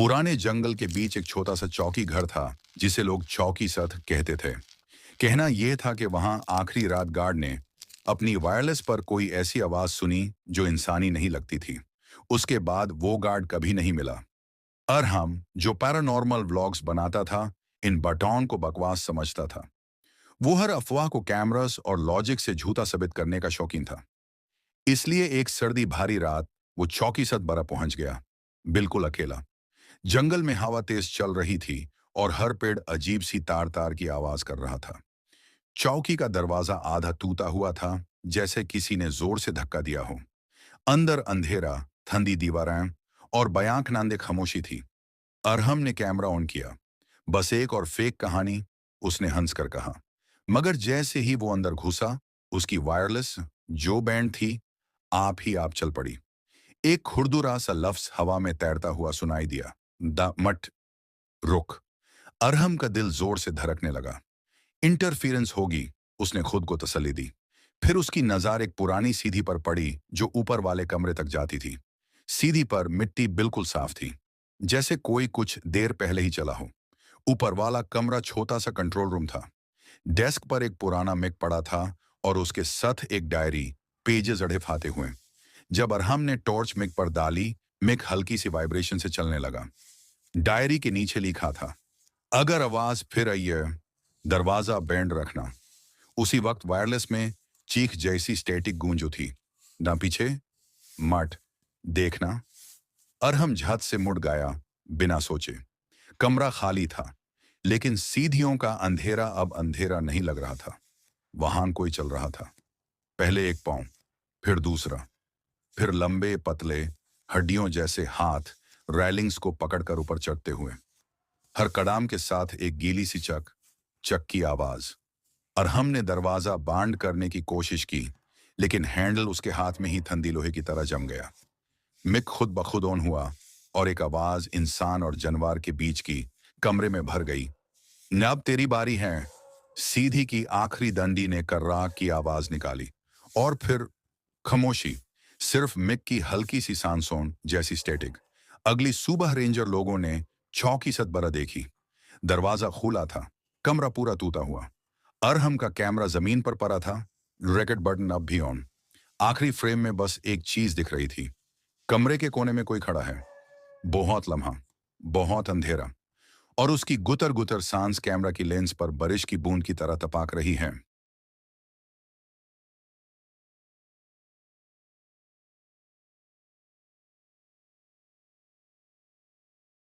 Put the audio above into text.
पुराने जंगल के बीच एक छोटा सा चौकी घर था जिसे लोग चौकी सत कहते थे। कहना यह था कि वहां आखिरी रात गार्ड ने अपनी वायरलेस पर कोई ऐसी आवाज सुनी जो इंसानी नहीं लगती थी। उसके बाद वो गार्ड कभी नहीं मिला। अरहम, जो पैरानॉर्मल व्लॉग्स बनाता था, इन बटौन को बकवास समझता था। वो हर अफवाह को कैमरास और लॉजिक से झूठा साबित करने का शौकीन था। इसलिए एक सर्दी भारी रात वो चौकी सत बरा पहुंच गया, बिल्कुल अकेला। जंगल में हवा तेज चल रही थी और हर पेड़ अजीब सी तार तार की आवाज कर रहा था। चौकी का दरवाजा आधा टूटा हुआ था, जैसे किसी ने जोर से धक्का दिया हो। अंदर अंधेरा, ठंडी दीवारें और बयां खामोशी थी। अरहम ने कैमरा ऑन किया। बस एक और फेक कहानी, उसने हंसकर कहा। मगर जैसे ही वो अंदर घुसा, उसकी वायरलेस जो बैंड थी, आप चल पड़ी। एक खुरदुरा सा लफ्ज हवा में तैरता हुआ सुनाई दिया, द मट, रुक। अरहम का दिल जोर से धड़कने लगा। इंटरफेरेंस होगी, उसने खुद को तसल्ली दी। फिर उसकी नजर एक पुरानी सीढ़ी पर पड़ी जो ऊपर वाले कमरे तक जाती थी। सीढ़ी पर मिट्टी बिल्कुल साफ थी, जैसे कोई कुछ देर पहले ही चला हो। ऊपर वाला कमरा छोटा सा कंट्रोल रूम था। डेस्क पर एक पुराना मिक पड़ा था और उसके साथ एक डायरी, पेजेस अड़े फाते हुए। जब अरहम ने टॉर्च मिक पर डाली, मिक हल्की सी वाइब्रेशन से चलने लगा। डायरी के नीचे लिखा था, अगर आवाज फिर आई है, दरवाजा बैंड रखना। उसी वक्त वायरलेस में चीख जैसी स्टैटिक गूंज उठी, ना पीछे, मत देखना। अरहम झट से मुड़ गया, बिना सोचे। कमरा खाली था, लेकिन सीढ़ियों का अंधेरा अब अंधेरा नहीं लग रहा था। वहां कोई चल रहा था। पहले एक पांव, फिर दूसरा, फिर लंबे पतले हड्डियों जैसे हाथ रैलिंग्स को पकड़कर ऊपर चढ़ते हुए। हर कदम के साथ एक गीली सी चक चक की आवाज। अरहम ने दरवाजा बांध करने की कोशिश की, लेकिन हैंडल उसके हाथ में ही ठंडी लोहे की तरह जम गया। मिक खुद ब खुद ऑन हुआ और एक आवाज इंसान और जानवर के बीच की कमरे में भर गई। न अब तेरी बारी है, सीधी की आखिरी डंडी ने कर्राक की आवाज निकाली। और फिर खामोशी, सिर्फ मिक की हल्की सी सांसों जैसी स्टैटिक। अगली सुबह रेंजर लोगों ने चौकी सतबरा देखी। दरवाजा खुला था, कमरा पूरा टूटा हुआ। अरहम का कैमरा जमीन पर पड़ा था, रिकॉर्ड बटन अब भी ऑन। आखिरी फ्रेम में बस एक चीज दिख रही थी, कमरे के कोने में कोई खड़ा है। बहुत लम्हा, बहुत अंधेरा, और उसकी गुतर गुतर सांस कैमरा की लेंस पर बारिश की बूंद की तरह टपक रही है।